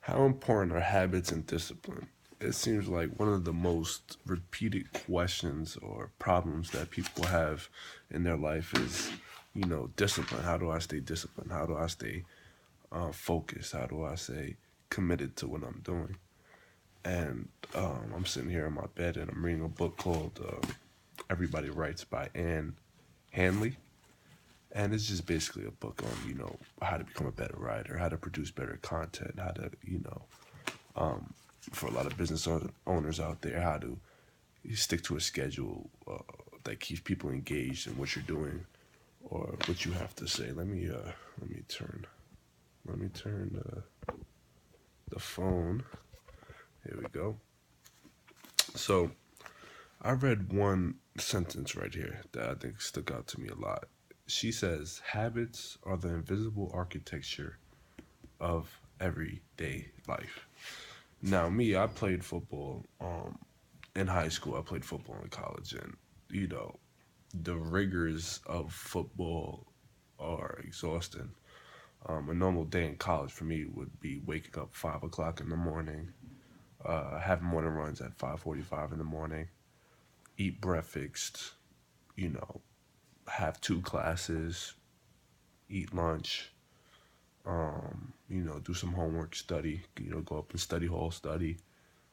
How important are habits and discipline? It seems like one of the most repeated questions or problems that people have in their life is, discipline. How do I stay disciplined? How do I stay focused? How do I stay committed to what I'm doing? And I'm sitting here in my bed and I'm reading a book called Everybody Writes by Anne Hanley. And it's just basically a book on, how to become a better writer, how to produce better content, how to, for a lot of business owners out there, how to stick to a schedule that keeps people engaged in what you're doing or what you have to say. Let me turn the phone. Here we go. So I read one sentence right here that I think stuck out to me a lot. She says, "Habits are the invisible architecture of everyday life." Now, me, I played football in high school. I played football in college, and you know, the rigors of football are exhausting. A normal day in college for me would be waking up 5 o'clock in the morning, having morning runs at 5:45 in the morning, eat breakfast, you know, have two classes, eat lunch, do some homework, study, go up in study hall, study,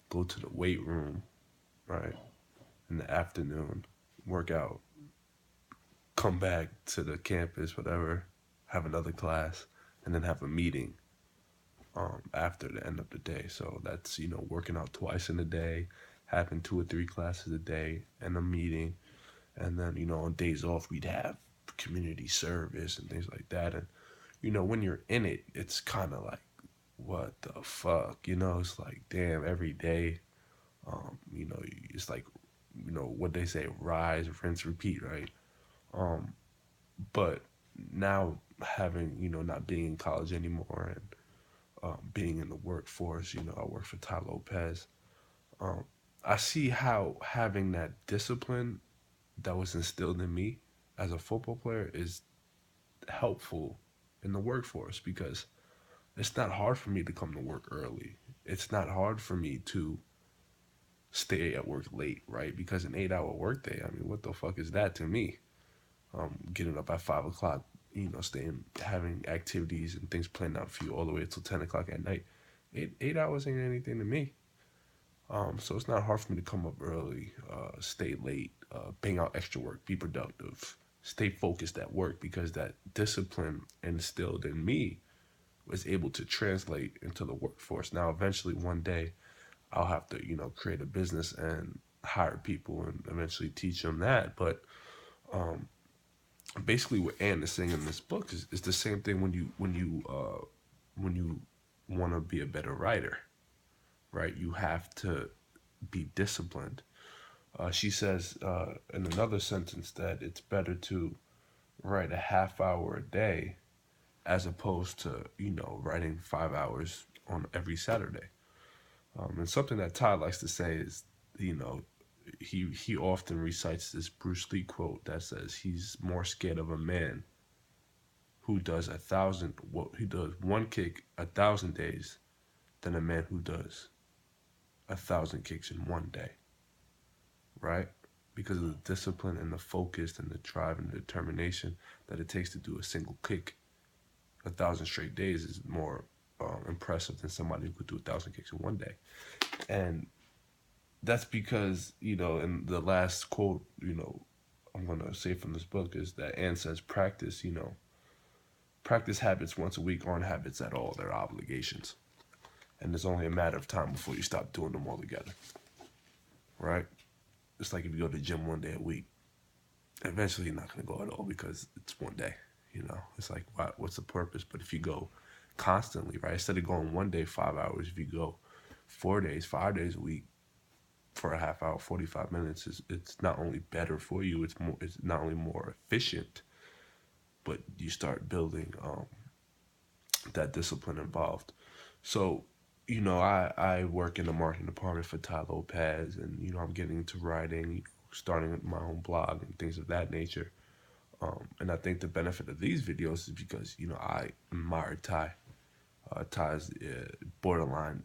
go to the weight room, right, in the afternoon, work out, come back to the campus, whatever, have another class, and then have a meeting after the end of the day. So that's, working out twice in a day, having two or three classes a day, and a meeting. And then, on days off, we'd have community service and things like that. And, when you're in it, it's kind of like, what the fuck? It's like, damn, every day, it's like, what they say, rise, rinse, repeat, right? Um, but now having, not being in college anymore and being in the workforce, I work for Ty Lopez. Um, I see how having that discipline that was instilled in me as a football player is helpful in the workforce because it's not hard for me to come to work early. It's not hard for me to stay at work late, right? Because an 8 hour workday, I mean, what the fuck is that to me? Getting up at 5 o'clock, staying, having activities and things planned out for you all the way until 10 o'clock at night. Eight hours ain't anything to me. So it's not hard for me to come up early, stay late, bang out extra work, be productive, stay focused at work because that discipline instilled in me was able to translate into the workforce. Now, eventually, one day, I'll have to, create a business and hire people and eventually teach them that. But basically, what Anne is saying in this book is the same thing when you want to be a better writer, right? You have to be disciplined. She says in another sentence that it's better to write a half hour a day as opposed to writing 5 hours on every Saturday. And something that Todd likes to say is, you know, he often recites this Bruce Lee quote that says he's more scared of a man who does one kick 1,000 days than a man who does 1,000 kicks in one day, right? Because of the discipline and the focus and the drive and the determination that it takes to do a single kick 1,000 straight days is more impressive than somebody who could do 1,000 kicks in one day. And that's because, in the last quote, I'm going to say from this book is that Anne says, practice habits once a week aren't habits at all. They're obligations. And it's only a matter of time before you stop doing them altogether, right? It's like if you go to the gym one day a week, eventually you're not going to go at all because it's one day. It's like, what's the purpose? But if you go constantly, right, instead of going one day 5 hours, if you go 4 days, 5 days a week for a half hour, 45 minutes, it's not only better for you, it's not only more efficient, but you start building that discipline involved. So, I work in the marketing department for Ty Lopez, and I'm getting into writing, starting my own blog and things of that nature. And I think the benefit of these videos is because I admire Ty. Ty's borderline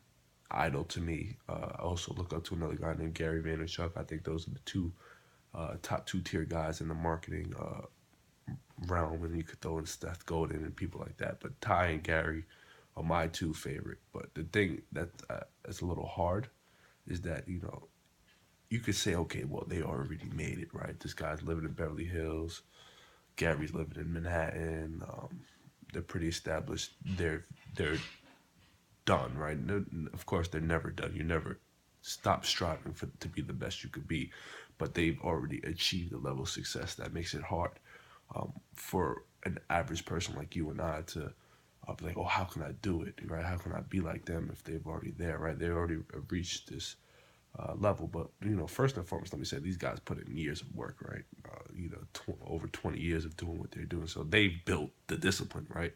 idol to me. I also look up to another guy named Gary Vaynerchuk. I think those are the two top two-tier guys in the marketing realm, and you could throw in Seth Godin and people like that. But Ty and Gary are my two favorite. But the thing that is a little hard is that, you could say, okay, well, they already made it, right? This guy's living in Beverly Hills, Gary's living in Manhattan. They're pretty established. They're done, right? Of course, they're never done. You never stop striving to be the best you could be, but they've already achieved a level of success that makes it hard for an average person like you and I to be like, oh, how can I do it, right? How can I be like them if they've already there, right? They already reached this level. But first and foremost, let me say these guys put in years of work, right? Over 20 years of doing what they're doing, so they've built the discipline, right?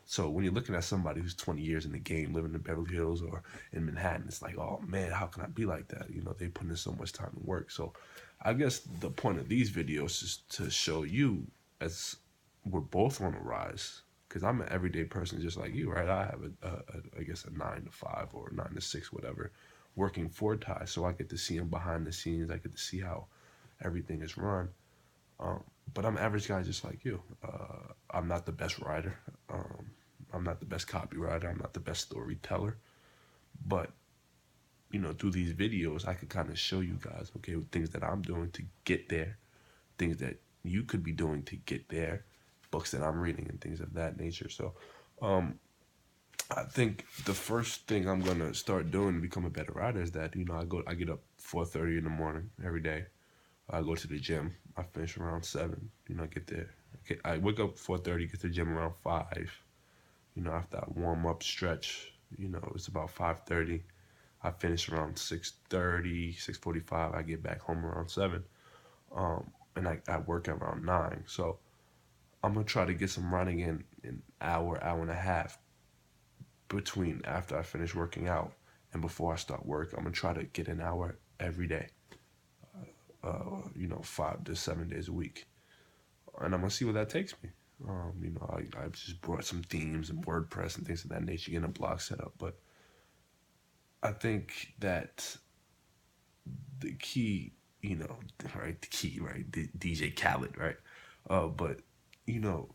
So when you're looking at somebody who's 20 years in the game, living in Beverly Hills or in Manhattan, it's like, oh man, how can I be like that? They put in so much time and work. So I guess the point of these videos is to show you, as we're both on a rise, because I'm an everyday person just like you, right? I have I guess a 9 to 5 or 9 to 6, whatever, working for Ty. So I get to see him behind the scenes. I get to see how everything is run. Um, but I'm an average guy just like you. I'm not the best writer. I'm not the best copywriter. I'm not the best storyteller. But, through these videos, I could kind of show you guys, okay, things that I'm doing to get there, things that you could be doing to get there, books that I'm reading and things of that nature. So, um, I think the first thing I'm gonna start doing to become a better writer is that, I get up 4:30 in the morning every day. I go to the gym. I finish around 7. I get there. Okay, I wake up 4:30, get to the gym around 5. After I warm up, stretch, it's about 5:30. I finish around 6:30, 6:45. I get back home around 7. And I work around 9. So I'm gonna try to get some running in an hour and a half between after I finish working out and before I start work. I'm gonna try to get an hour every day, 5 to 7 days a week. And I'm gonna see where that takes me. I just brought some themes and WordPress and things of that nature, getting a blog set up. But I think that the key, right, the key, right, DJ Khaled, right? But you know,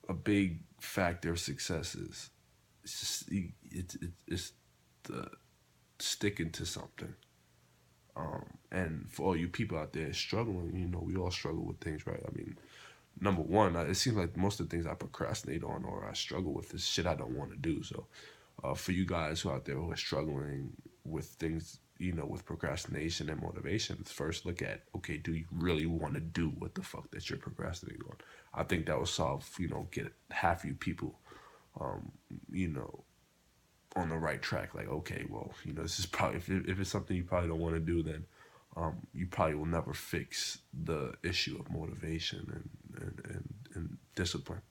a big factor of success is it's just it's the sticking to something. And for all you people out there struggling, we all struggle with things, right? I mean, number one, it seems like most of the things I procrastinate on or I struggle with is shit I don't want to do. So, for you guys who out there who are struggling with things, with procrastination and motivation, first look at, okay, do you really want to do what the fuck that you're procrastinating on? I think that will solve, get half you people, um, you know, on the right track. Like, okay, well, this is probably, if it's something you probably don't want to do, then you probably will never fix the issue of motivation and discipline.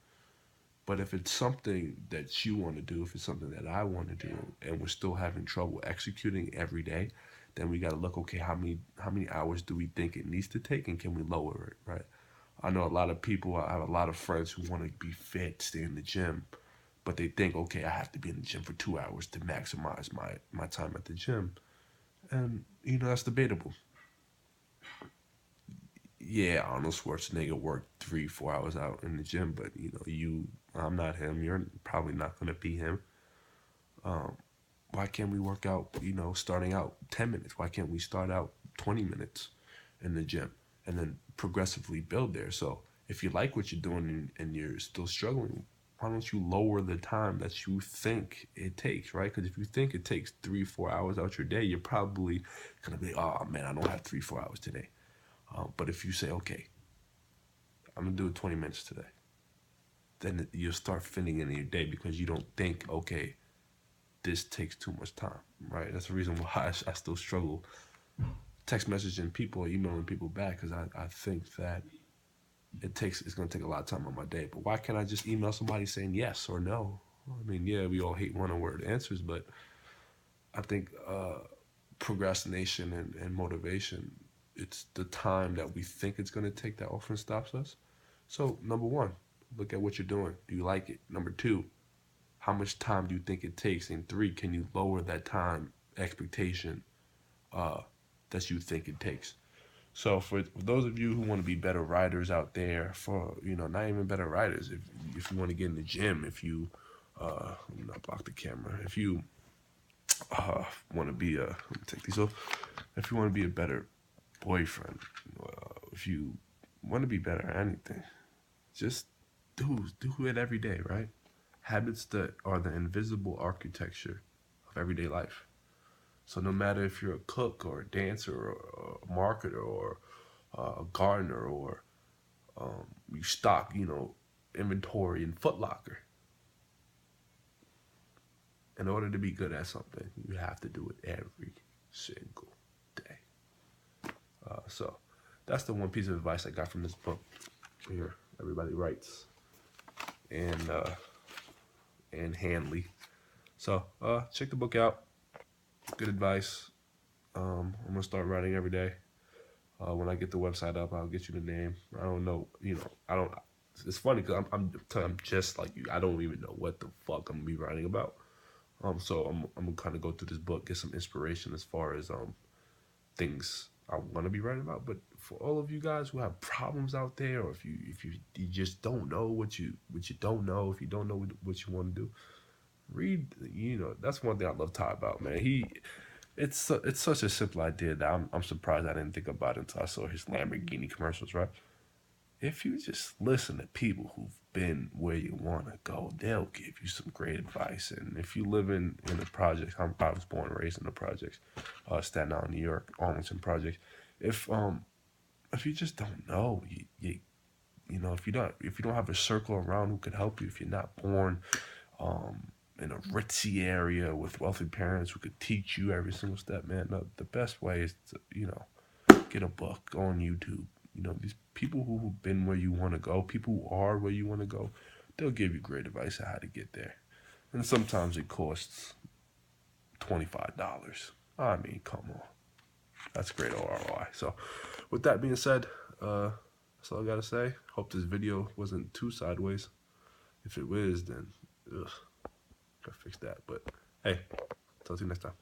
But if it's something that you want to do, if it's something that I want to do, and we're still having trouble executing every day, then we got to look, okay, how many hours do we think it needs to take, and can we lower it, right? I know a lot of people. I have a lot of friends who want to be fit, stay in the gym, but they think, okay, I have to be in the gym for 2 hours to maximize my time at the gym, and that's debatable. Yeah, Arnold Schwarzenegger worked 3, 4 hours out in the gym, but I'm not him. You're probably not gonna be him. Um, why can't we work out? Starting out 10 minutes. Why can't we start out 20 minutes in the gym and then progressively build there? So if you like what you're doing and you're still struggling, why don't you lower the time that you think it takes, right? Because if you think it takes 3, 4 hours out your day, you're probably gonna be, oh man, I don't have 3, 4 hours today. But if you say, okay, I'm gonna do it 20 minutes today, then you'll start fitting in your day because you don't think, okay, this takes too much time, right? That's the reason why I still struggle text messaging people or emailing people back, because I think that it's gonna take a lot of time on my day. But why can't I just email somebody saying yes or no? I mean, yeah, we all hate one-word answers, but I think procrastination and motivation, it's the time that we think it's gonna take that often stops us. So number one, look at what you're doing. Do you like it? Number two, how much time do you think it takes? And 3, can you lower that time expectation uh, that you think it takes? So for those of you who want to be better writers out there, for not even better writers, if you want to get in the gym, if you not block the camera, if you want to be let me take these off, if you want to be a better boyfriend, if you want to be better at anything, just do it every day, right? Habits that are the invisible architecture of everyday life. So no matter if you're a cook or a dancer or a marketer or a gardener or you stock, inventory in Foot Locker, in order to be good at something, you have to do it every single day. So that's the one piece of advice I got from this book. Here, everybody writes, and Hanley. So check the book out. Good advice. I'm gonna start writing every day. When I get the website up, I'll get you the name. I don't know, I don't. It's funny because I'm just like you. I don't even know what the fuck I'm gonna be writing about. So I'm gonna kind of go through this book, get some inspiration as far as things I want to be writing about. But for all of you guys who have problems out there, or if you just don't know what you don't know, if you don't know what you want to do, read. That's one thing I love Todd about, man. It's such a simple idea that I'm surprised I didn't think about it until I saw his Lamborghini commercials, right? If you just listen to people who've been where you want to go, they'll give you some great advice. And if you live in the projects, I was born and raised in the projects, Staten Island, New York, Arlington projects. If you just don't know, if you don't have a circle around who could help you, if you're not born in a ritzy area with wealthy parents who could teach you every single step, man, the best way is to get a book, go on YouTube. These people who've been where you want to go, people who are where you want to go, they'll give you great advice on how to get there. And sometimes it costs $25. I mean, come on. That's great ROI. So with that being said, that's all I gotta say. Hope this video wasn't too sideways. If it was, then gotta fix that. But hey, talk to you next time.